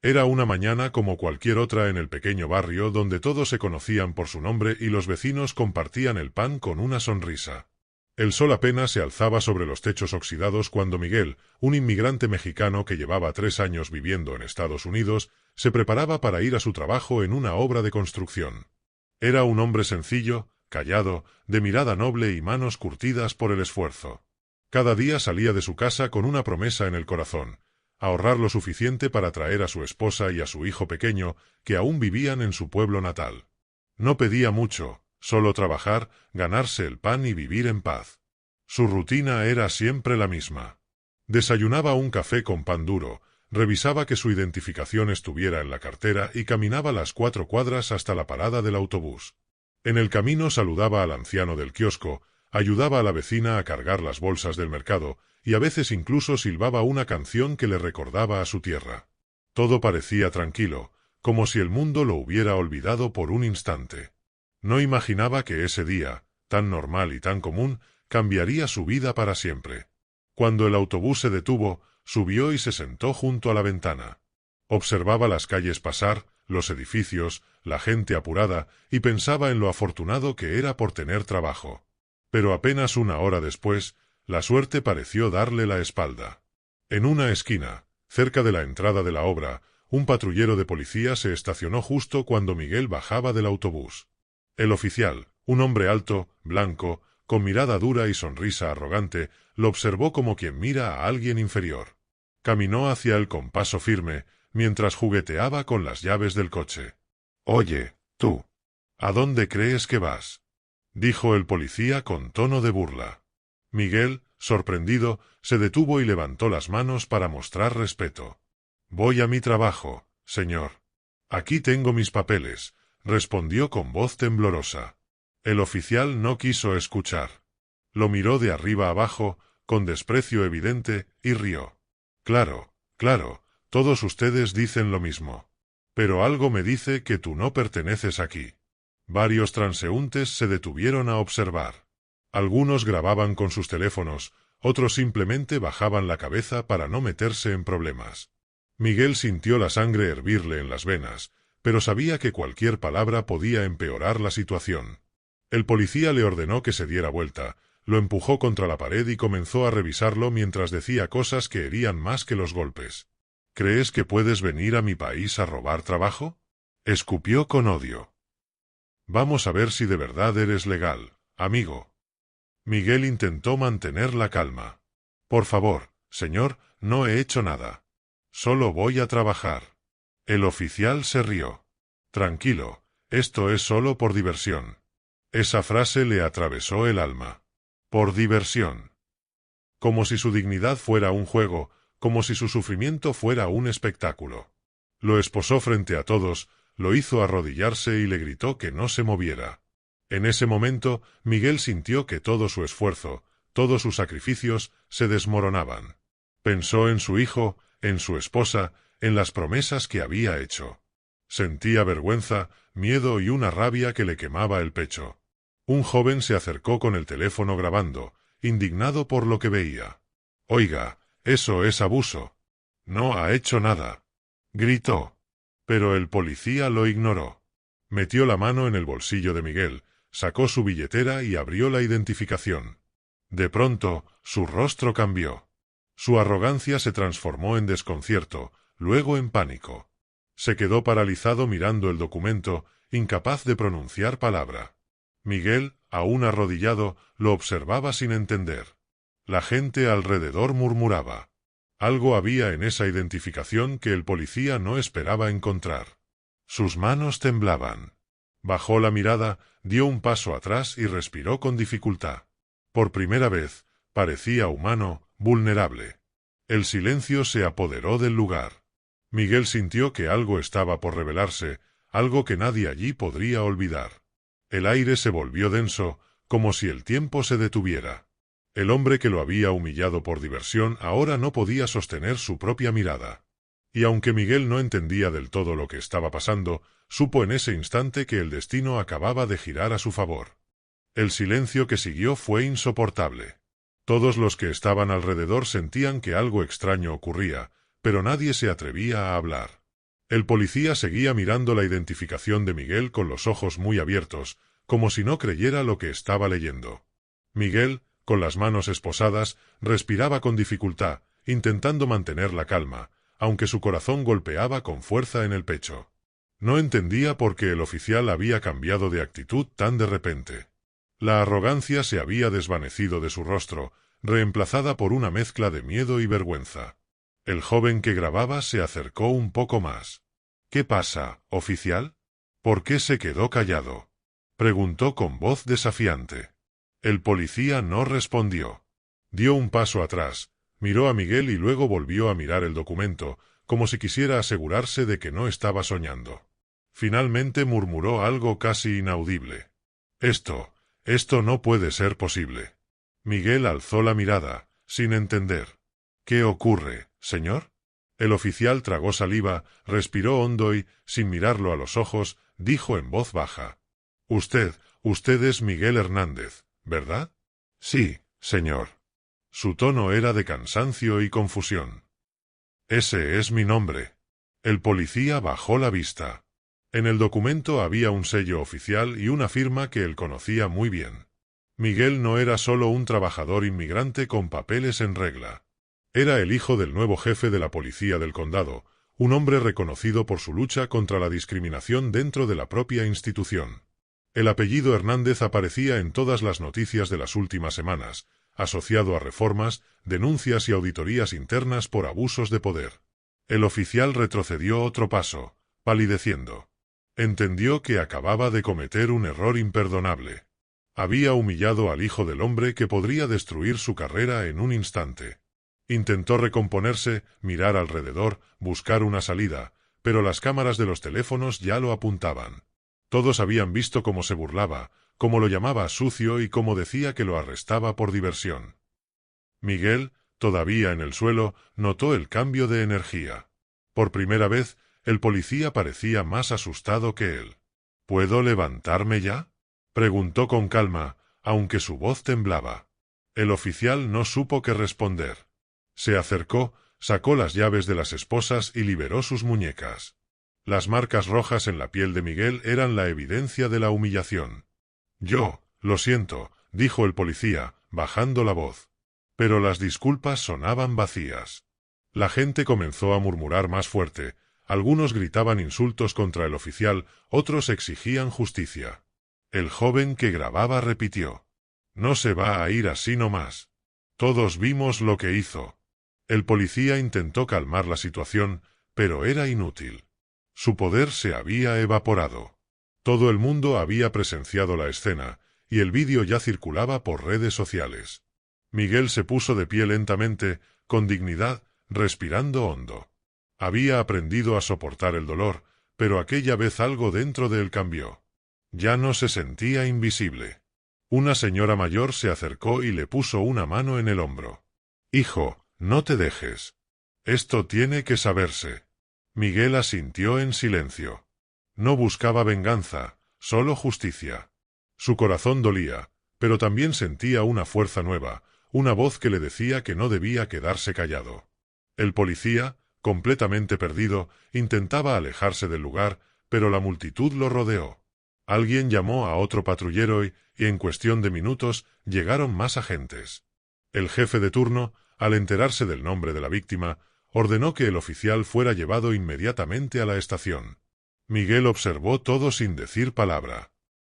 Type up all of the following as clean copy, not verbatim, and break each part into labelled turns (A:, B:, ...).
A: Era una mañana como cualquier otra en el pequeño barrio donde todos se conocían por su nombre y los vecinos compartían el pan con una sonrisa. El sol apenas se alzaba sobre los techos oxidados cuando Miguel, un inmigrante mexicano que llevaba 3 años viviendo en Estados Unidos, se preparaba para ir a su trabajo en una obra de construcción. Era un hombre sencillo, callado, de mirada noble y manos curtidas por el esfuerzo. Cada día salía de su casa con una promesa en el corazón: ahorrar lo suficiente para traer a su esposa y a su hijo pequeño, que aún vivían en su pueblo natal. No pedía mucho, solo trabajar, ganarse el pan y vivir en paz. Su rutina era siempre la misma. Desayunaba un café con pan duro, revisaba que su identificación estuviera en la cartera y caminaba las 4 cuadras hasta la parada del autobús. En el camino saludaba al anciano del kiosco, ayudaba a la vecina a cargar las bolsas del mercado, y a veces incluso silbaba una canción que le recordaba a su tierra. Todo parecía tranquilo, como si el mundo lo hubiera olvidado por un instante. No imaginaba que ese día, tan normal y tan común, cambiaría su vida para siempre. Cuando el autobús se detuvo, subió y se sentó junto a la ventana. Observaba las calles pasar, los edificios, la gente apurada, y pensaba en lo afortunado que era por tener trabajo. Pero apenas una hora después, la suerte pareció darle la espalda. En una esquina, cerca de la entrada de la obra, un patrullero de policía se estacionó justo cuando Miguel bajaba del autobús. El oficial, un hombre alto, blanco, con mirada dura y sonrisa arrogante, lo observó como quien mira a alguien inferior. Caminó hacia él con paso firme, mientras jugueteaba con las llaves del coche. «Oye, tú, ¿a dónde crees que vas?», dijo el policía con tono de burla. Miguel, sorprendido, se detuvo y levantó las manos para mostrar respeto. «Voy a mi trabajo, señor. Aquí tengo mis papeles», respondió con voz temblorosa. El oficial no quiso escuchar. Lo miró de arriba abajo, con desprecio evidente, y rió. «Claro, claro, todos ustedes dicen lo mismo. Pero algo me dice que tú no perteneces aquí». Varios transeúntes se detuvieron a observar. Algunos grababan con sus teléfonos, otros simplemente bajaban la cabeza para no meterse en problemas. Miguel sintió la sangre hervirle en las venas, pero sabía que cualquier palabra podía empeorar la situación. El policía le ordenó que se diera vuelta, lo empujó contra la pared y comenzó a revisarlo mientras decía cosas que herían más que los golpes. «¿Crees que puedes venir a mi país a robar trabajo?», escupió con odio. «Vamos a ver si de verdad eres legal, amigo». Miguel intentó mantener la calma. «Por favor, señor, no he hecho nada. Solo voy a trabajar». El oficial se rió. «Tranquilo, esto es solo por diversión». Esa frase le atravesó el alma. Por diversión. Como si su dignidad fuera un juego, como si su sufrimiento fuera un espectáculo. Lo esposó frente a todos, lo hizo arrodillarse y le gritó que no se moviera. En ese momento, Miguel sintió que todo su esfuerzo, todos sus sacrificios, se desmoronaban. Pensó en su hijo, en su esposa, en las promesas que había hecho. Sentía vergüenza, miedo y una rabia que le quemaba el pecho. Un joven se acercó con el teléfono grabando, indignado por lo que veía. «Oiga, eso es abuso». «No ha hecho nada», gritó. Pero el policía lo ignoró. Metió la mano en el bolsillo de Miguel, sacó su billetera y abrió la identificación. De pronto, su rostro cambió. Su arrogancia se transformó en desconcierto, luego en pánico. Se quedó paralizado mirando el documento, incapaz de pronunciar palabra. Miguel, aún arrodillado, lo observaba sin entender. La gente alrededor murmuraba. Algo había en esa identificación que el policía no esperaba encontrar. Sus manos temblaban. Bajó la mirada, dio un paso atrás y respiró con dificultad. Por primera vez, parecía humano, vulnerable. El silencio se apoderó del lugar. Miguel sintió que algo estaba por revelarse, algo que nadie allí podría olvidar. El aire se volvió denso, como si el tiempo se detuviera. El hombre que lo había humillado por diversión ahora no podía sostener su propia mirada. Y aunque Miguel no entendía del todo lo que estaba pasando, supo en ese instante que el destino acababa de girar a su favor. El silencio que siguió fue insoportable. Todos los que estaban alrededor sentían que algo extraño ocurría, pero nadie se atrevía a hablar. El policía seguía mirando la identificación de Miguel con los ojos muy abiertos, como si no creyera lo que estaba leyendo. Miguel, con las manos esposadas, respiraba con dificultad, intentando mantener la calma, aunque su corazón golpeaba con fuerza en el pecho. No entendía por qué el oficial había cambiado de actitud tan de repente. La arrogancia se había desvanecido de su rostro, reemplazada por una mezcla de miedo y vergüenza. El joven que grababa se acercó un poco más. —¿Qué pasa, oficial? ¿Por qué se quedó callado? —preguntó con voz desafiante. El policía no respondió. Dio un paso atrás, miró a Miguel y luego volvió a mirar el documento, como si quisiera asegurarse de que no estaba soñando. Finalmente murmuró algo casi inaudible. Esto no puede ser posible. Miguel alzó la mirada, sin entender. —¿Qué ocurre, señor? El oficial tragó saliva, respiró hondo y, sin mirarlo a los ojos, dijo en voz baja. Usted es Miguel Hernández, ¿verdad? Sí, señor. Su tono era de cansancio y confusión. Ese es mi nombre. El policía bajó la vista. En el documento había un sello oficial y una firma que él conocía muy bien. Miguel no era solo un trabajador inmigrante con papeles en regla. Era el hijo del nuevo jefe de la policía del condado, un hombre reconocido por su lucha contra la discriminación dentro de la propia institución. El apellido Hernández aparecía en todas las noticias de las últimas semanas, asociado a reformas, denuncias y auditorías internas por abusos de poder. El oficial retrocedió otro paso, palideciendo. Entendió que acababa de cometer un error imperdonable. Había humillado al hijo del hombre que podría destruir su carrera en un instante. Intentó recomponerse, mirar alrededor, buscar una salida, pero las cámaras de los teléfonos ya lo apuntaban. Todos habían visto cómo se burlaba, cómo lo llamaba sucio y cómo decía que lo arrestaba por diversión. Miguel, todavía en el suelo, notó el cambio de energía. Por primera vez, el policía parecía más asustado que él. —¿Puedo levantarme ya? —preguntó con calma, aunque su voz temblaba. El oficial no supo qué responder. Se acercó, sacó las llaves de las esposas y liberó sus muñecas. Las marcas rojas en la piel de Miguel eran la evidencia de la humillación. Lo siento, dijo el policía, bajando la voz. Pero las disculpas sonaban vacías. La gente comenzó a murmurar más fuerte, algunos gritaban insultos contra el oficial, otros exigían justicia. El joven que grababa repitió. No se va a ir así nomás. Todos vimos lo que hizo. El policía intentó calmar la situación, pero era inútil. Su poder se había evaporado. Todo el mundo había presenciado la escena, y el vídeo ya circulaba por redes sociales. Miguel se puso de pie lentamente, con dignidad, respirando hondo. Había aprendido a soportar el dolor, pero aquella vez algo dentro de él cambió. Ya no se sentía invisible. Una señora mayor se acercó y le puso una mano en el hombro. —Hijo, no te dejes. Esto tiene que saberse. Miguel asintió en silencio. No buscaba venganza, solo justicia. Su corazón dolía, pero también sentía una fuerza nueva, una voz que le decía que no debía quedarse callado. El policía, completamente perdido, intentaba alejarse del lugar, pero la multitud lo rodeó. Alguien llamó a otro patrullero y en cuestión de minutos llegaron más agentes. El jefe de turno, al enterarse del nombre de la víctima, ordenó que el oficial fuera llevado inmediatamente a la estación. Miguel observó todo sin decir palabra.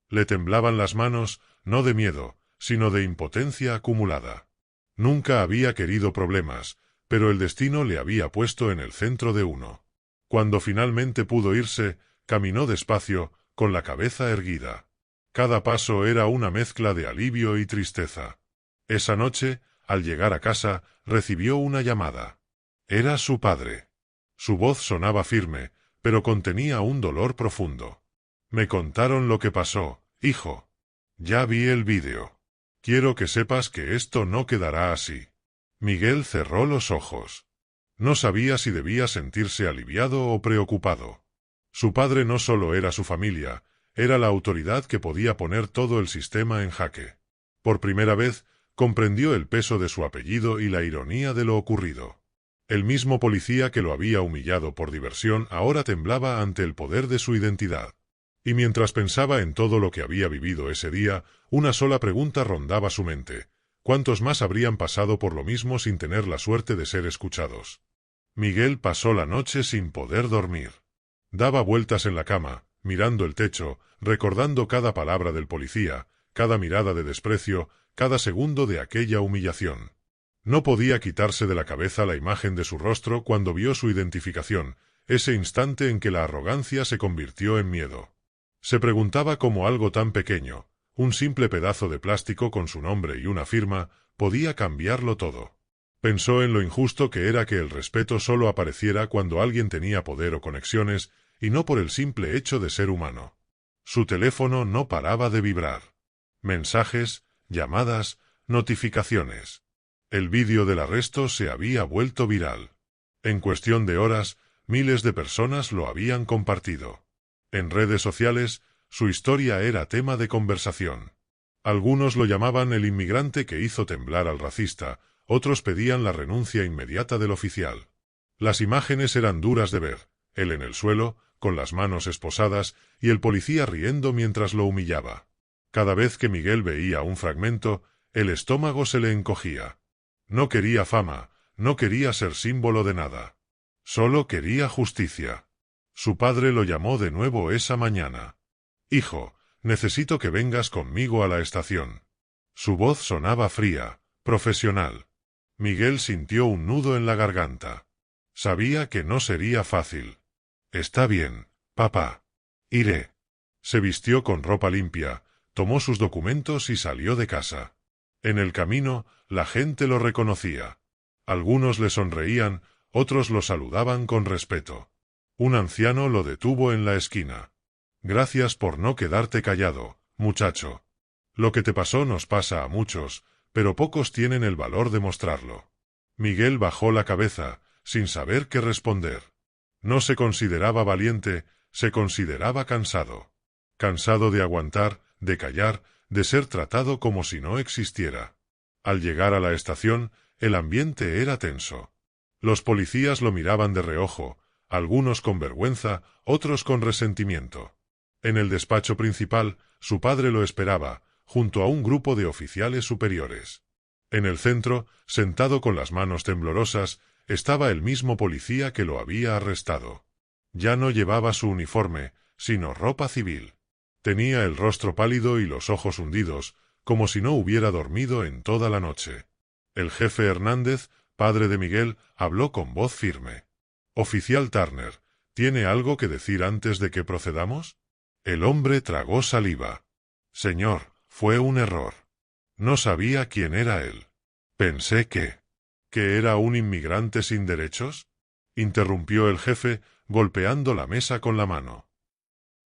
A: Le temblaban las manos, no de miedo, sino de impotencia acumulada. Nunca había querido problemas, pero el destino le había puesto en el centro de uno. Cuando finalmente pudo irse, caminó despacio, con la cabeza erguida. Cada paso era una mezcla de alivio y tristeza. Esa noche, al llegar a casa, recibió una llamada. Era su padre. Su voz sonaba firme, pero contenía un dolor profundo. —Me contaron lo que pasó, hijo. Ya vi el vídeo. Quiero que sepas que esto no quedará así. Miguel cerró los ojos. No sabía si debía sentirse aliviado o preocupado. Su padre no solo era su familia, era la autoridad que podía poner todo el sistema en jaque. Por primera vez, comprendió el peso de su apellido y la ironía de lo ocurrido. El mismo policía que lo había humillado por diversión ahora temblaba ante el poder de su identidad. Y mientras pensaba en todo lo que había vivido ese día, una sola pregunta rondaba su mente. ¿Cuántos más habrían pasado por lo mismo sin tener la suerte de ser escuchados? Miguel pasó la noche sin poder dormir. Daba vueltas en la cama, mirando el techo, recordando cada palabra del policía, cada mirada de desprecio, cada segundo de aquella humillación. No podía quitarse de la cabeza la imagen de su rostro cuando vio su identificación, ese instante en que la arrogancia se convirtió en miedo. Se preguntaba cómo algo tan pequeño, un simple pedazo de plástico con su nombre y una firma, podía cambiarlo todo. Pensó en lo injusto que era que el respeto solo apareciera cuando alguien tenía poder o conexiones, y no por el simple hecho de ser humano. Su teléfono no paraba de vibrar. Mensajes, llamadas, notificaciones. El vídeo del arresto se había vuelto viral. En cuestión de horas, miles de personas lo habían compartido. En redes sociales, su historia era tema de conversación. Algunos lo llamaban el inmigrante que hizo temblar al racista, otros pedían la renuncia inmediata del oficial. Las imágenes eran duras de ver, él en el suelo, con las manos esposadas, y el policía riendo mientras lo humillaba. Cada vez que Miguel veía un fragmento, el estómago se le encogía. No quería fama, no quería ser símbolo de nada. Solo quería justicia. Su padre lo llamó de nuevo esa mañana. «Hijo, necesito que vengas conmigo a la estación». Su voz sonaba fría, profesional. Miguel sintió un nudo en la garganta. Sabía que no sería fácil. «Está bien, papá. Iré». Se vistió con ropa limpia, tomó sus documentos y salió de casa. En el camino, la gente lo reconocía. Algunos le sonreían, otros lo saludaban con respeto. Un anciano lo detuvo en la esquina. «Gracias por no quedarte callado, muchacho. Lo que te pasó nos pasa a muchos, pero pocos tienen el valor de mostrarlo». Miguel bajó la cabeza, sin saber qué responder. No se consideraba valiente, se consideraba cansado. Cansado de aguantar, de callar, de ser tratado como si no existiera. Al llegar a la estación, el ambiente era tenso. Los policías lo miraban de reojo, algunos con vergüenza, otros con resentimiento. En el despacho principal, su padre lo esperaba, junto a un grupo de oficiales superiores. En el centro, sentado con las manos temblorosas, estaba el mismo policía que lo había arrestado. Ya no llevaba su uniforme, sino ropa civil. Tenía el rostro pálido y los ojos hundidos, como si no hubiera dormido en toda la noche. El jefe Hernández, padre de Miguel, habló con voz firme. «Oficial Turner, ¿tiene algo que decir antes de que procedamos?» El hombre tragó saliva. «Señor, fue un error. No sabía quién era él. Pensé ¿que era un inmigrante sin derechos?», interrumpió el jefe, golpeando la mesa con la mano.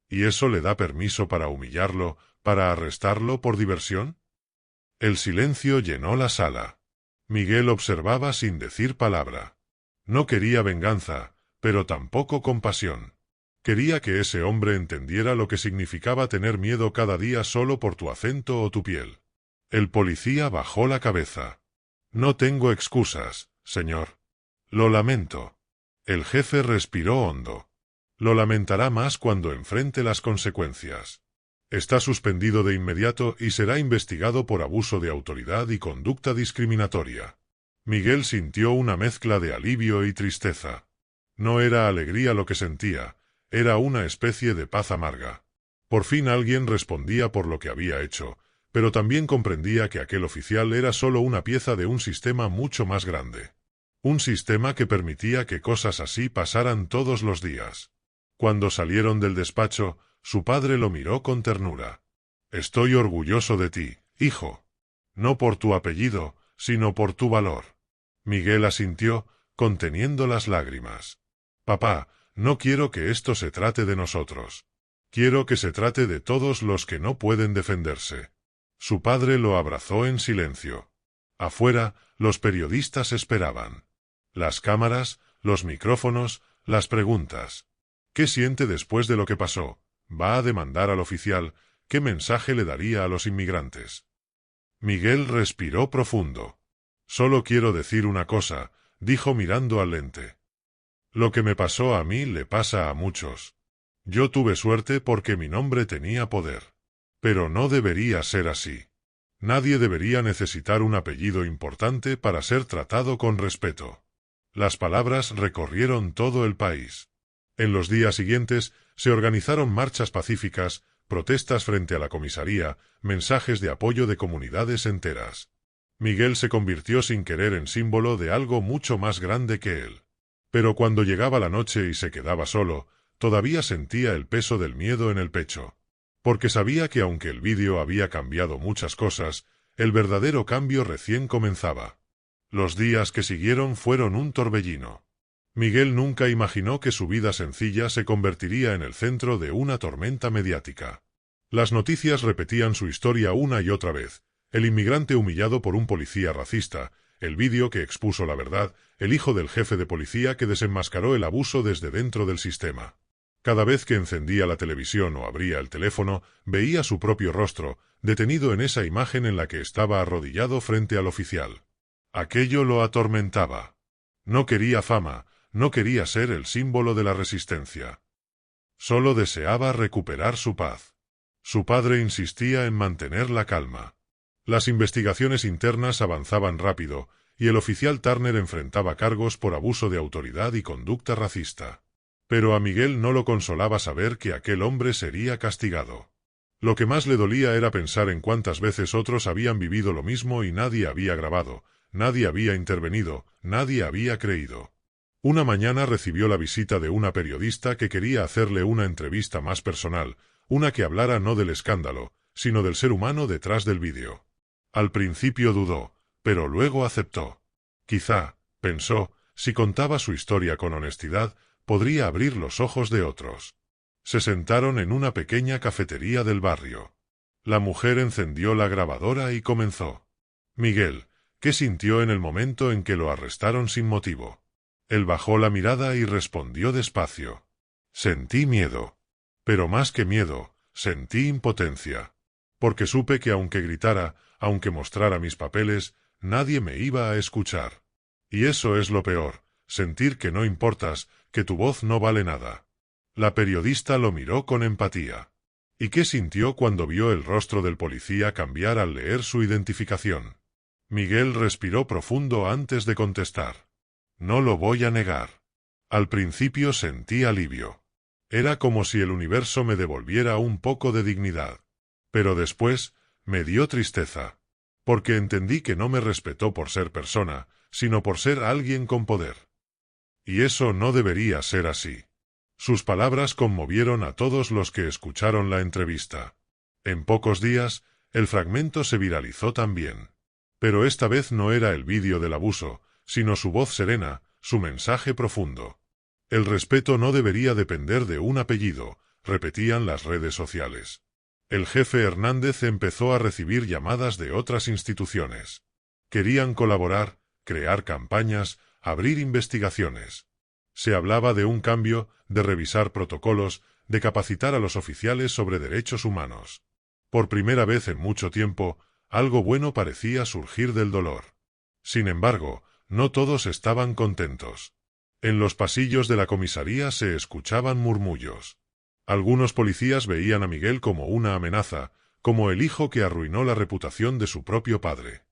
A: «¿Y eso le da permiso para humillarlo, para arrestarlo por diversión?» El silencio llenó la sala. Miguel observaba sin decir palabra. No quería venganza, pero tampoco compasión. Quería que ese hombre entendiera lo que significaba tener miedo cada día solo por tu acento o tu piel. El policía bajó la cabeza. «No tengo excusas, señor. Lo lamento». El jefe respiró hondo. «Lo lamentará más cuando enfrente las consecuencias. Está suspendido de inmediato y será investigado por abuso de autoridad y conducta discriminatoria». Miguel sintió una mezcla de alivio y tristeza. No era alegría lo que sentía, era una especie de paz amarga. Por fin alguien respondía por lo que había hecho, pero también comprendía que aquel oficial era solo una pieza de un sistema mucho más grande. Un sistema que permitía que cosas así pasaran todos los días. Cuando salieron del despacho, su padre lo miró con ternura. «Estoy orgulloso de ti, hijo. No por tu apellido, sino por tu valor». Miguel asintió, conteniendo las lágrimas. «Papá, no quiero que esto se trate de nosotros. Quiero que se trate de todos los que no pueden defenderse». Su padre lo abrazó en silencio. Afuera, los periodistas esperaban. Las cámaras, los micrófonos, las preguntas. ¿Qué siente después de lo que pasó? ¿Va a demandar al oficial? ¿Qué mensaje le daría a los inmigrantes? Miguel respiró profundo. «Solo quiero decir una cosa, dijo mirando al lente. Lo que me pasó a mí le pasa a muchos. Yo tuve suerte porque mi nombre tenía poder. Pero no debería ser así. Nadie debería necesitar un apellido importante para ser tratado con respeto. Las palabras recorrieron todo el país. En los días siguientes se organizaron marchas pacíficas, protestas frente a la comisaría, mensajes de apoyo de comunidades enteras. Miguel se convirtió sin querer en símbolo de algo mucho más grande que él. Pero cuando llegaba la noche y se quedaba solo, todavía sentía el peso del miedo en el pecho. Porque sabía que aunque el vídeo había cambiado muchas cosas, el verdadero cambio recién comenzaba. Los días que siguieron fueron un torbellino. Miguel nunca imaginó que su vida sencilla se convertiría en el centro de una tormenta mediática. Las noticias repetían su historia una y otra vez: el inmigrante humillado por un policía racista, el vídeo que expuso la verdad, el hijo del jefe de policía que desenmascaró el abuso desde dentro del sistema. Cada vez que encendía la televisión o abría el teléfono, veía su propio rostro, detenido en esa imagen en la que estaba arrodillado frente al oficial. Aquello lo atormentaba. No quería fama, no quería ser el símbolo de la resistencia. Solo deseaba recuperar su paz. Su padre insistía en mantener la calma. Las investigaciones internas avanzaban rápido, y el oficial Turner enfrentaba cargos por abuso de autoridad y conducta racista. Pero a Miguel no lo consolaba saber que aquel hombre sería castigado. Lo que más le dolía era pensar en cuántas veces otros habían vivido lo mismo y nadie había grabado, nadie había intervenido, nadie había creído. Una mañana recibió la visita de una periodista que quería hacerle una entrevista más personal, una que hablara no del escándalo, sino del ser humano detrás del vídeo. Al principio dudó, pero luego aceptó. Quizá, pensó, si contaba su historia con honestidad, podría abrir los ojos de otros. Se sentaron en una pequeña cafetería del barrio. La mujer encendió la grabadora y comenzó. Miguel, ¿qué sintió en el momento en que lo arrestaron sin motivo? Él bajó la mirada y respondió despacio. Sentí miedo. Pero más que miedo, sentí impotencia. Porque supe que aunque gritara, aunque mostrara mis papeles, nadie me iba a escuchar. Y eso es lo peor, sentir que no importas, que tu voz no vale nada. La periodista lo miró con empatía. ¿Y qué sintió cuando vio el rostro del policía cambiar al leer su identificación? Miguel respiró profundo antes de contestar. No lo voy a negar. Al principio sentí alivio. Era como si el universo me devolviera un poco de dignidad. Pero después, me dio tristeza. Porque entendí que no me respetó por ser persona, sino por ser alguien con poder. Y eso no debería ser así. Sus palabras conmovieron a todos los que escucharon la entrevista. En pocos días, el fragmento se viralizó también. Pero esta vez no era el vídeo del abuso, sino su voz serena, su mensaje profundo. El respeto no debería depender de un apellido, repetían las redes sociales. El jefe Hernández empezó a recibir llamadas de otras instituciones. Querían colaborar, crear campañas, abrir investigaciones. Se hablaba de un cambio, de revisar protocolos, de capacitar a los oficiales sobre derechos humanos. Por primera vez en mucho tiempo, algo bueno parecía surgir del dolor. Sin embargo, no todos estaban contentos. En los pasillos de la comisaría se escuchaban murmullos. Algunos policías veían a Miguel como una amenaza, como el hijo que arruinó la reputación de su propio padre.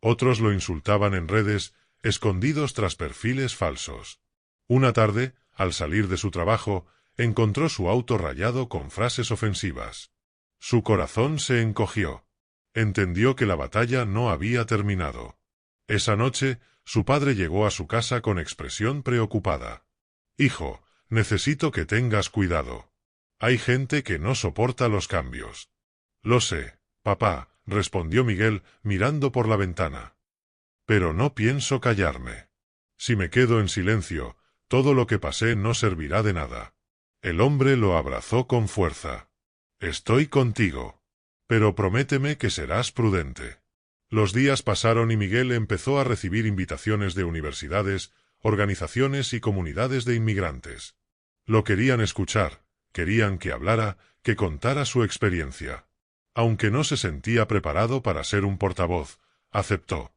A: Otros lo insultaban en redes, escondidos tras perfiles falsos. Una tarde, al salir de su trabajo, encontró su auto rayado con frases ofensivas. Su corazón se encogió. Entendió que la batalla no había terminado. Esa noche, su padre llegó a su casa con expresión preocupada. «Hijo, necesito que tengas cuidado. Hay gente que no soporta los cambios». «Lo sé, papá», respondió Miguel, mirando por la ventana. «Pero no pienso callarme. Si me quedo en silencio, todo lo que pasé no servirá de nada». El hombre lo abrazó con fuerza. «Estoy contigo. Pero prométeme que serás prudente». Los días pasaron y Miguel empezó a recibir invitaciones de universidades, organizaciones y comunidades de inmigrantes. Lo querían escuchar, querían que hablara, que contara su experiencia. Aunque no se sentía preparado para ser un portavoz, aceptó.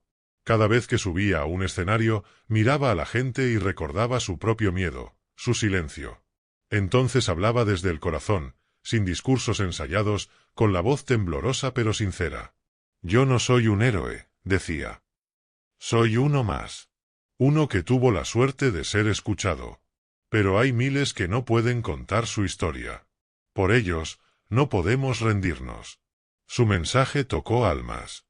A: Cada vez que subía a un escenario, miraba a la gente y recordaba su propio miedo, su silencio. Entonces hablaba desde el corazón, sin discursos ensayados, con la voz temblorosa pero sincera. «Yo no soy un héroe», decía. «Soy uno más. Uno que tuvo la suerte de ser escuchado. Pero hay miles que no pueden contar su historia. Por ellos, no podemos rendirnos». Su mensaje tocó almas.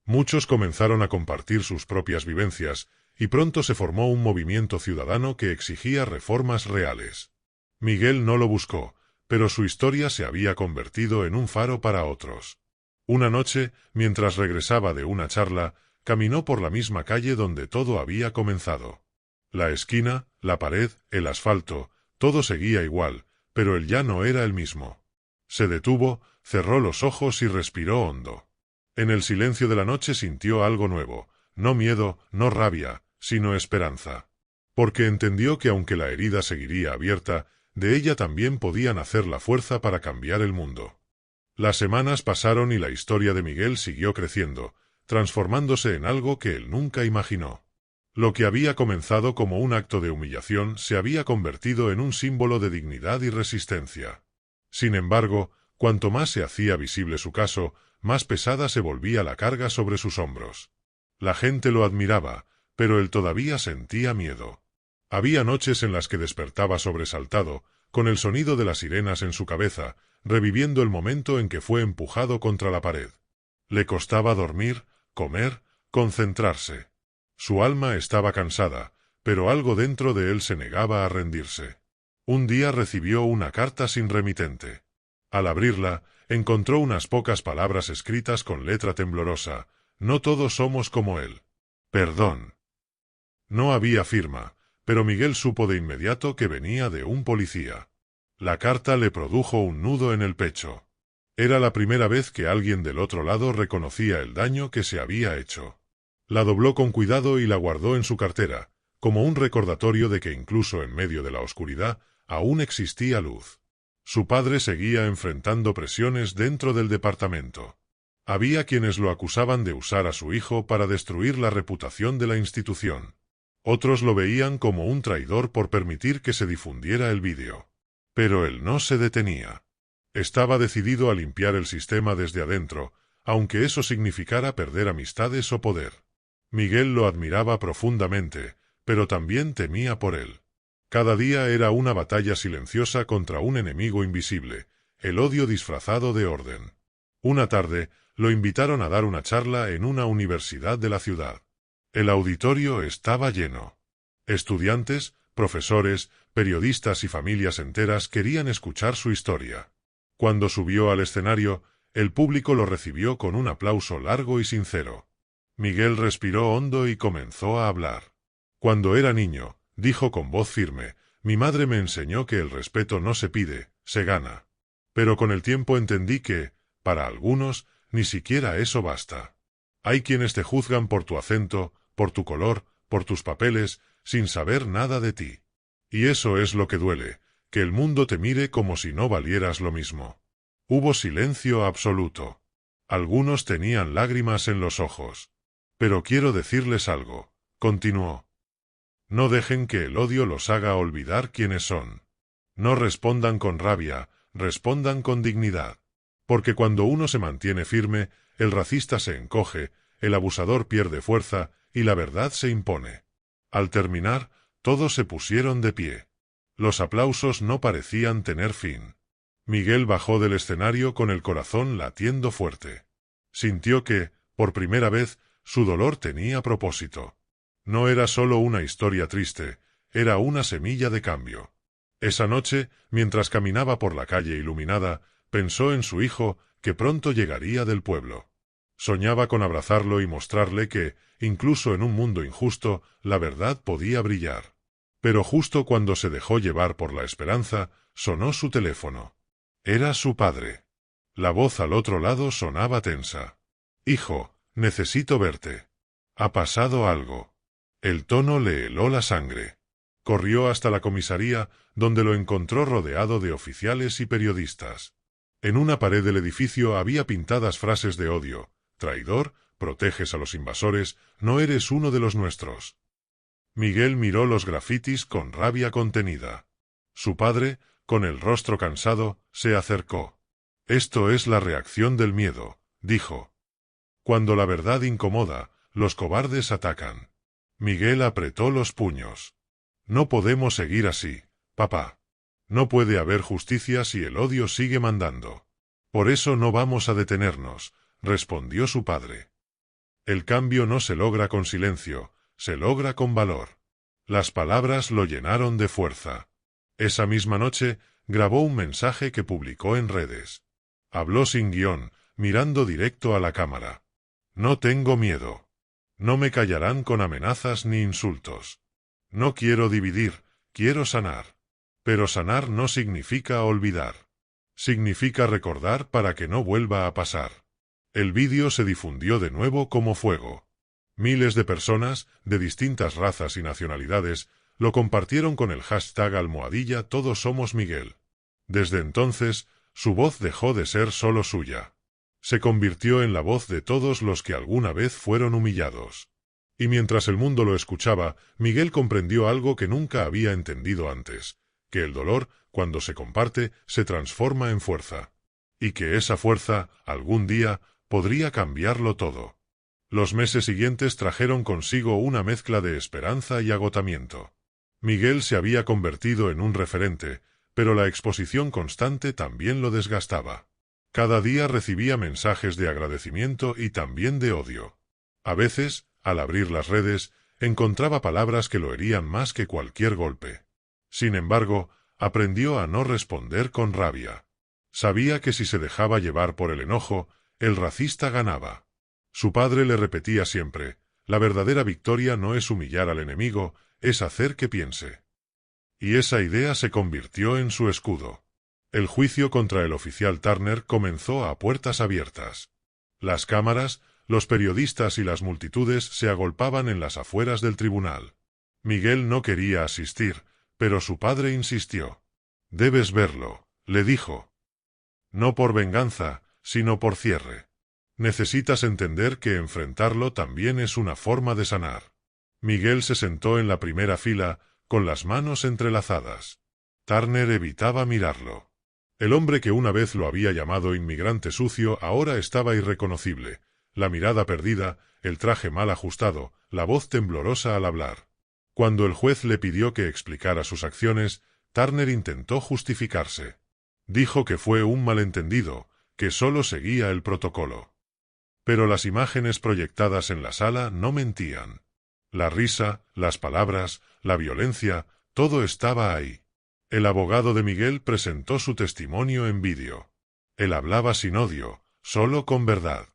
A: Muchos comenzaron a compartir sus propias vivencias, y pronto se formó un movimiento ciudadano que exigía reformas reales. Miguel no lo buscó, pero su historia se había convertido en un faro para otros. Una noche, mientras regresaba de una charla, caminó por la misma calle donde todo había comenzado. La esquina, la pared, el asfalto, todo seguía igual, pero él ya no era el mismo. Se detuvo, cerró los ojos y respiró hondo. En el silencio de la noche sintió algo nuevo, no miedo, no rabia, sino esperanza. Porque entendió que aunque la herida seguiría abierta, de ella también podía nacer la fuerza para cambiar el mundo. Las semanas pasaron y la historia de Miguel siguió creciendo, transformándose en algo que él nunca imaginó. Lo que había comenzado como un acto de humillación se había convertido en un símbolo de dignidad y resistencia. Sin embargo, cuanto más se hacía visible su caso, más pesada se volvía la carga sobre sus hombros. La gente lo admiraba, pero él todavía sentía miedo. Había noches en las que despertaba sobresaltado, con el sonido de las sirenas en su cabeza, reviviendo el momento en que fue empujado contra la pared. Le costaba dormir, comer, concentrarse. Su alma estaba cansada, pero algo dentro de él se negaba a rendirse. Un día recibió una carta sin remitente. Al abrirla, encontró unas pocas palabras escritas con letra temblorosa. «No todos somos como él. Perdón». No había firma, pero Miguel supo de inmediato que venía de un policía. La carta le produjo un nudo en el pecho. Era la primera vez que alguien del otro lado reconocía el daño que se había hecho. La dobló con cuidado y la guardó en su cartera, como un recordatorio de que incluso en medio de la oscuridad aún existía luz. Su padre seguía enfrentando presiones dentro del departamento. Había quienes lo acusaban de usar a su hijo para destruir la reputación de la institución. Otros lo veían como un traidor por permitir que se difundiera el vídeo. Pero él no se detenía. Estaba decidido a limpiar el sistema desde adentro, aunque eso significara perder amistades o poder. Miguel lo admiraba profundamente, pero también temía por él. Cada día era una batalla silenciosa contra un enemigo invisible, el odio disfrazado de orden. Una tarde, lo invitaron a dar una charla en una universidad de la ciudad. El auditorio estaba lleno. Estudiantes, profesores, periodistas y familias enteras querían escuchar su historia. Cuando subió al escenario, el público lo recibió con un aplauso largo y sincero. Miguel respiró hondo y comenzó a hablar. Cuando era niño, dijo con voz firme, mi madre me enseñó que el respeto no se pide, se gana. Pero con el tiempo entendí que, para algunos, ni siquiera eso basta. Hay quienes te juzgan por tu acento, por tu color, por tus papeles, sin saber nada de ti. Y eso es lo que duele, que el mundo te mire como si no valieras lo mismo. Hubo silencio absoluto. Algunos tenían lágrimas en los ojos. Pero quiero decirles algo, continuó. No dejen que el odio los haga olvidar quiénes son. No respondan con rabia, respondan con dignidad. Porque cuando uno se mantiene firme, el racista se encoge, el abusador pierde fuerza y la verdad se impone. Al terminar, todos se pusieron de pie. Los aplausos no parecían tener fin. Miguel bajó del escenario con el corazón latiendo fuerte. Sintió que, por primera vez, su dolor tenía propósito. No era solo una historia triste, era una semilla de cambio. Esa noche, mientras caminaba por la calle iluminada, pensó en su hijo, que pronto llegaría del pueblo. Soñaba con abrazarlo y mostrarle que, incluso en un mundo injusto, la verdad podía brillar. Pero justo cuando se dejó llevar por la esperanza, sonó su teléfono. Era su padre. La voz al otro lado sonaba tensa. «Hijo, necesito verte. Ha pasado algo». El tono le heló la sangre. Corrió hasta la comisaría, donde lo encontró rodeado de oficiales y periodistas. En una pared del edificio había pintadas frases de odio: traidor, proteges a los invasores, no eres uno de los nuestros. Miguel miró los grafitis con rabia contenida. Su padre, con el rostro cansado, se acercó. Esto es la reacción del miedo, dijo. Cuando la verdad incomoda, los cobardes atacan. Miguel apretó los puños. No podemos seguir así, papá. No puede haber justicia si el odio sigue mandando. Por eso no vamos a detenernos, respondió su padre. El cambio no se logra con silencio, se logra con valor. Las palabras lo llenaron de fuerza. Esa misma noche, grabó un mensaje que publicó en redes. Habló sin guión, mirando directo a la cámara. No tengo miedo. No me callarán con amenazas ni insultos. No quiero dividir, quiero sanar. Pero sanar no significa olvidar. Significa recordar para que no vuelva a pasar. El vídeo se difundió de nuevo como fuego. Miles de personas, de distintas razas y nacionalidades, lo compartieron con el hashtag #Todos somos Miguel. Desde entonces, su voz dejó de ser solo suya. Se convirtió en la voz de todos los que alguna vez fueron humillados. Y mientras el mundo lo escuchaba, Miguel comprendió algo que nunca había entendido antes, que el dolor, cuando se comparte, se transforma en fuerza. Y que esa fuerza, algún día, podría cambiarlo todo. Los meses siguientes trajeron consigo una mezcla de esperanza y agotamiento. Miguel se había convertido en un referente, pero la exposición constante también lo desgastaba. Cada día recibía mensajes de agradecimiento y también de odio. A veces, al abrir las redes, encontraba palabras que lo herían más que cualquier golpe. Sin embargo, aprendió a no responder con rabia. Sabía que si se dejaba llevar por el enojo, el racista ganaba. Su padre le repetía siempre, la verdadera victoria no es humillar al enemigo, es hacer que piense. Y esa idea se convirtió en su escudo. El juicio contra el oficial Turner comenzó a puertas abiertas. Las cámaras, los periodistas y las multitudes se agolpaban en las afueras del tribunal. Miguel no quería asistir, pero su padre insistió. «Debes verlo», le dijo. «No por venganza, sino por cierre. Necesitas entender que enfrentarlo también es una forma de sanar». Miguel se sentó en la primera fila, con las manos entrelazadas. Turner evitaba mirarlo. El hombre que una vez lo había llamado inmigrante sucio ahora estaba irreconocible, la mirada perdida, el traje mal ajustado, la voz temblorosa al hablar. Cuando el juez le pidió que explicara sus acciones, Turner intentó justificarse. Dijo que fue un malentendido, que solo seguía el protocolo. Pero las imágenes proyectadas en la sala no mentían. La risa, las palabras, la violencia, todo estaba ahí. El abogado de Miguel presentó su testimonio en vídeo. Él hablaba sin odio, solo con verdad.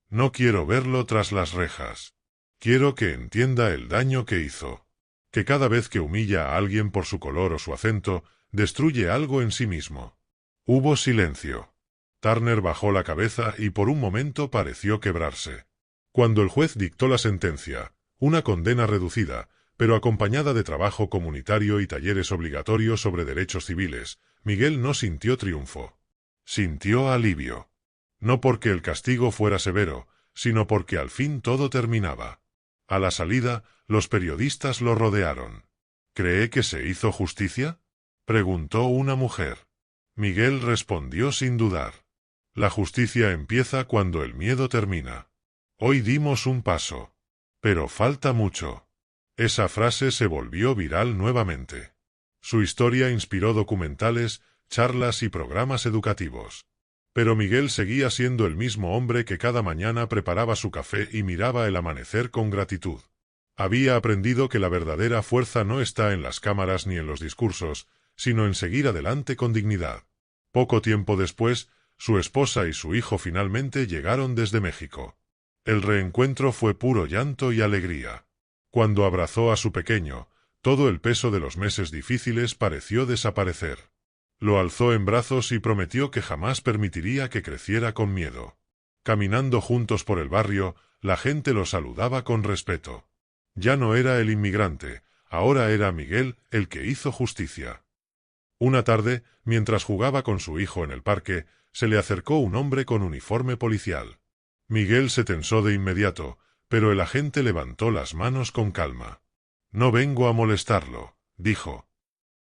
A: No quiero verlo tras las rejas. Quiero que entienda el daño que hizo. Que cada vez que humilla a alguien por su color o su acento, destruye algo en sí mismo. Hubo silencio. Turner bajó la cabeza y por un momento pareció quebrarse. Cuando el juez dictó la sentencia, una condena reducida, pero acompañada de trabajo comunitario y talleres obligatorios sobre derechos civiles, Miguel no sintió triunfo. Sintió alivio. No porque el castigo fuera severo, sino porque al fin todo terminaba. A la salida, los periodistas lo rodearon. ¿Cree que se hizo justicia?, preguntó una mujer. Miguel respondió sin dudar. La justicia empieza cuando el miedo termina. Hoy dimos un paso. Pero falta mucho. Esa frase se volvió viral nuevamente. Su historia inspiró documentales, charlas y programas educativos. Pero Miguel seguía siendo el mismo hombre que cada mañana preparaba su café y miraba el amanecer con gratitud. Había aprendido que la verdadera fuerza no está en las cámaras ni en los discursos, sino en seguir adelante con dignidad. Poco tiempo después, su esposa y su hijo finalmente llegaron desde México. El reencuentro fue puro llanto y alegría. Cuando abrazó a su pequeño, todo el peso de los meses difíciles pareció desaparecer. Lo alzó en brazos y prometió que jamás permitiría que creciera con miedo. Caminando juntos por el barrio, la gente lo saludaba con respeto. Ya no era el inmigrante, ahora era Miguel el que hizo justicia. Una tarde, mientras jugaba con su hijo en el parque, se le acercó un hombre con uniforme policial. Miguel se tensó de inmediato, pero el agente levantó las manos con calma. No vengo a molestarlo, dijo.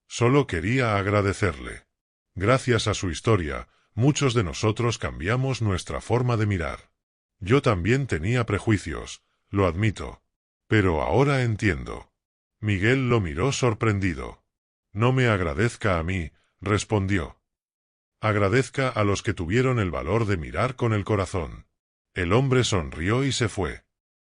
A: Solo quería agradecerle. Gracias a su historia, muchos de nosotros cambiamos nuestra forma de mirar. Yo también tenía prejuicios, lo admito. Pero ahora entiendo. Miguel lo miró sorprendido. No me agradezca a mí, respondió. Agradezca a los que tuvieron el valor de mirar con el corazón. El hombre sonrió y se fue.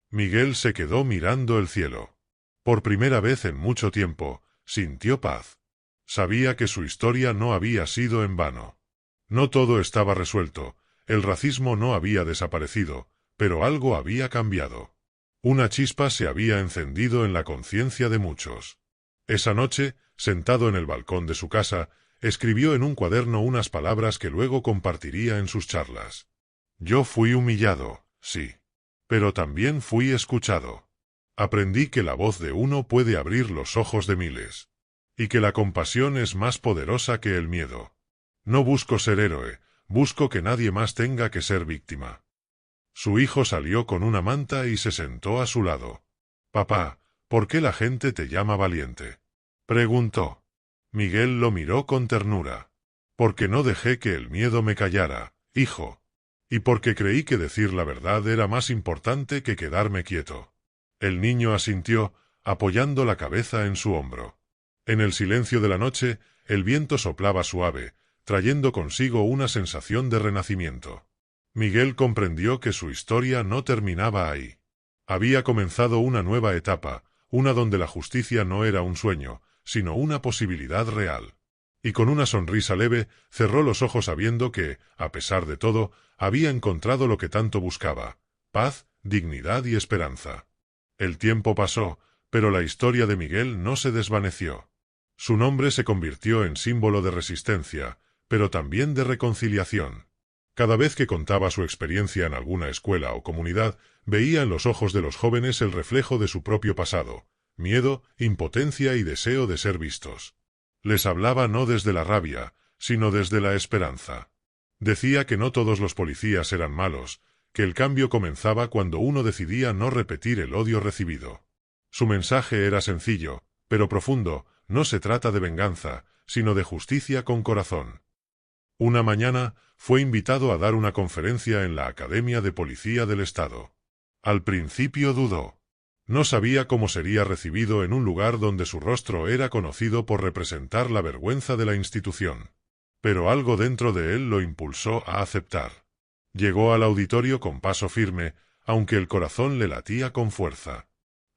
A: Miguel se quedó mirando el cielo. Por primera vez en mucho tiempo, sintió paz. Sabía que su historia no había sido en vano. No todo estaba resuelto, el racismo no había desaparecido, pero algo había cambiado. Una chispa se había encendido en la conciencia de muchos. Esa noche, sentado en el balcón de su casa, escribió en un cuaderno unas palabras que luego compartiría en sus charlas. Yo fui humillado, sí. Pero también fui escuchado. Aprendí que la voz de uno puede abrir los ojos de miles. Y que la compasión es más poderosa que el miedo. No busco ser héroe, busco que nadie más tenga que ser víctima. Su hijo salió con una manta y se sentó a su lado. Papá, ¿por qué la gente te llama valiente? Preguntó. Miguel lo miró con ternura. Porque no dejé que el miedo me callara, hijo. Y porque creí que decir la verdad era más importante que quedarme quieto. El niño asintió, apoyando la cabeza en su hombro. En el silencio de la noche, el viento soplaba suave, trayendo consigo una sensación de renacimiento. Miguel comprendió que su historia no terminaba ahí. Había comenzado una nueva etapa, una donde la justicia no era un sueño, sino una posibilidad real. Y con una sonrisa leve, cerró los ojos sabiendo que, a pesar de todo, había encontrado lo que tanto buscaba: paz, dignidad y esperanza. El tiempo pasó, pero la historia de Miguel no se desvaneció. Su nombre se convirtió en símbolo de resistencia, pero también de reconciliación. Cada vez que contaba su experiencia en alguna escuela o comunidad, veía en los ojos de los jóvenes el reflejo de su propio pasado: miedo, impotencia y deseo de ser vistos. Les hablaba no desde la rabia, sino desde la esperanza. Decía que no todos los policías eran malos, que el cambio comenzaba cuando uno decidía no repetir el odio recibido. Su mensaje era sencillo, pero profundo: no se trata de venganza, sino de justicia con corazón. Una mañana, fue invitado a dar una conferencia en la Academia de Policía del Estado. Al principio dudó. No sabía cómo sería recibido en un lugar donde su rostro era conocido por representar la vergüenza de la institución. Pero algo dentro de él lo impulsó a aceptar. Llegó al auditorio con paso firme, aunque el corazón le latía con fuerza.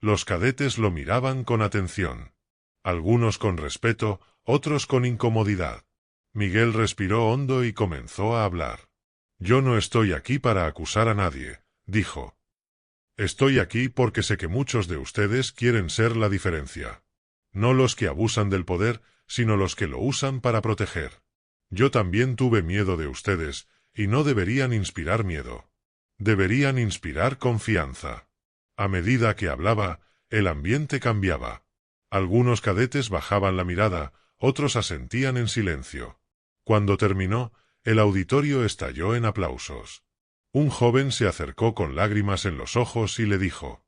A: Los cadetes lo miraban con atención. Algunos con respeto, otros con incomodidad. Miguel respiró hondo y comenzó a hablar. Yo no estoy aquí para acusar a nadie, dijo. Estoy aquí porque sé que muchos de ustedes quieren ser la diferencia. No los que abusan del poder, sino los que lo usan para proteger. Yo también tuve miedo de ustedes, y no deberían inspirar miedo. Deberían inspirar confianza. A medida que hablaba, el ambiente cambiaba. Algunos cadetes bajaban la mirada, otros asentían en silencio. Cuando terminó, el auditorio estalló en aplausos. Un joven se acercó con lágrimas en los ojos y le dijo: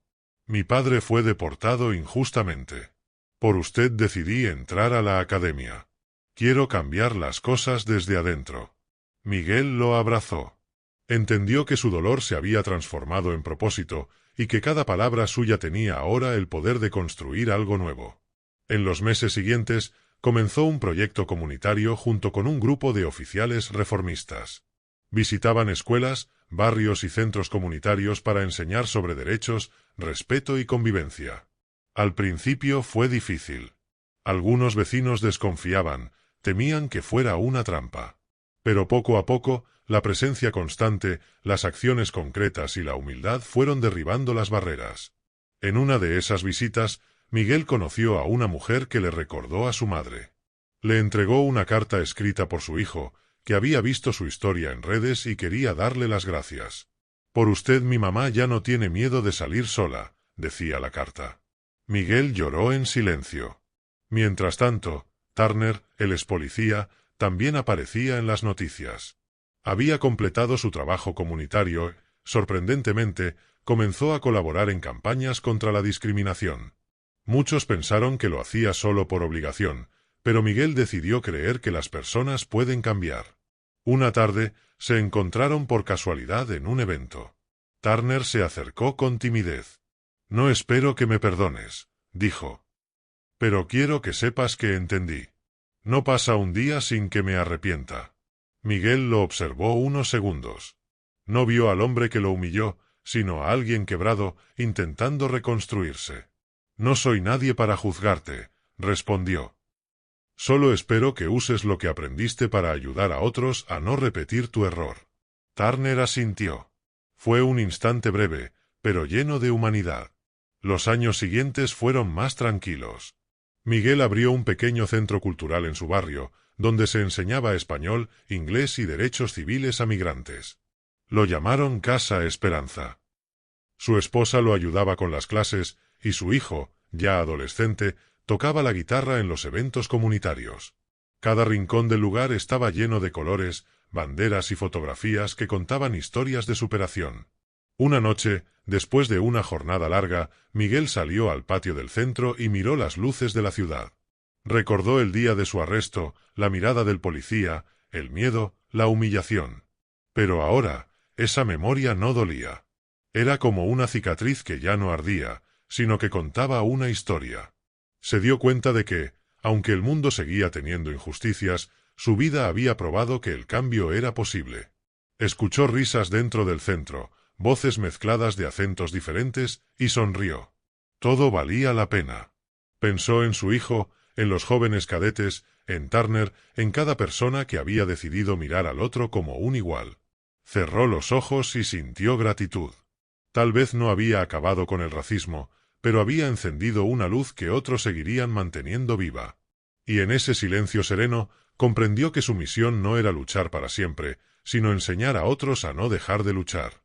A: Mi padre fue deportado injustamente. Por usted decidí entrar a la academia. Quiero cambiar las cosas desde adentro. Miguel lo abrazó. Entendió que su dolor se había transformado en propósito, y que cada palabra suya tenía ahora el poder de construir algo nuevo. En los meses siguientes, comenzó un proyecto comunitario junto con un grupo de oficiales reformistas. Visitaban escuelas, barrios y centros comunitarios para enseñar sobre derechos, respeto y convivencia. Al principio fue difícil. Algunos vecinos desconfiaban, temían que fuera una trampa. Pero poco a poco, la presencia constante, las acciones concretas y la humildad fueron derribando las barreras. En una de esas visitas, Miguel conoció a una mujer que le recordó a su madre. Le entregó una carta escrita por su hijo, que había visto su historia en redes y quería darle las gracias. Por usted mi mamá ya no tiene miedo de salir sola, decía la carta. Miguel lloró en silencio. Mientras tanto, Turner, el expolicía, también aparecía en las noticias. Había completado su trabajo comunitario, Sorprendentemente, comenzó a colaborar en campañas contra la discriminación. Muchos pensaron que lo hacía solo por obligación, pero Miguel decidió creer que las personas pueden cambiar. Una tarde, se encontraron por casualidad en un evento. Turner se acercó con timidez. «No espero que me perdones», dijo. «Pero quiero que sepas que entendí. No pasa un día sin que me arrepienta». Miguel lo observó unos segundos. No vio al hombre que lo humilló, sino a alguien quebrado, intentando reconstruirse. «No soy nadie para juzgarte», respondió. «Solo espero que uses lo que aprendiste para ayudar a otros a no repetir tu error». Turner asintió. Fue un instante breve, pero lleno de humanidad. Los años siguientes fueron más tranquilos. Miguel abrió un pequeño centro cultural en su barrio, donde se enseñaba español, inglés y derechos civiles a migrantes. Lo llamaron Casa Esperanza. Su esposa lo ayudaba con las clases, y su hijo, ya adolescente, tocaba la guitarra en los eventos comunitarios. Cada rincón del lugar estaba lleno de colores, banderas y fotografías que contaban historias de superación. Una noche, después de una jornada larga, Miguel salió al patio del centro y miró las luces de la ciudad. Recordó el día de su arresto, la mirada del policía, el miedo, la humillación. Pero ahora, esa memoria no dolía. Era como una cicatriz que ya no ardía, sino que contaba una historia. Se dio cuenta de que, aunque el mundo seguía teniendo injusticias, su vida había probado que el cambio era posible. Escuchó risas dentro del centro, voces mezcladas de acentos diferentes, y sonrió. Todo valía la pena. Pensó en su hijo, en los jóvenes cadetes, en Turner, en cada persona que había decidido mirar al otro como un igual. Cerró los ojos y sintió gratitud. Tal vez no había acabado con el racismo, pero había encendido una luz que otros seguirían manteniendo viva. Y en ese silencio sereno, comprendió que su misión no era luchar para siempre, sino enseñar a otros a no dejar de luchar.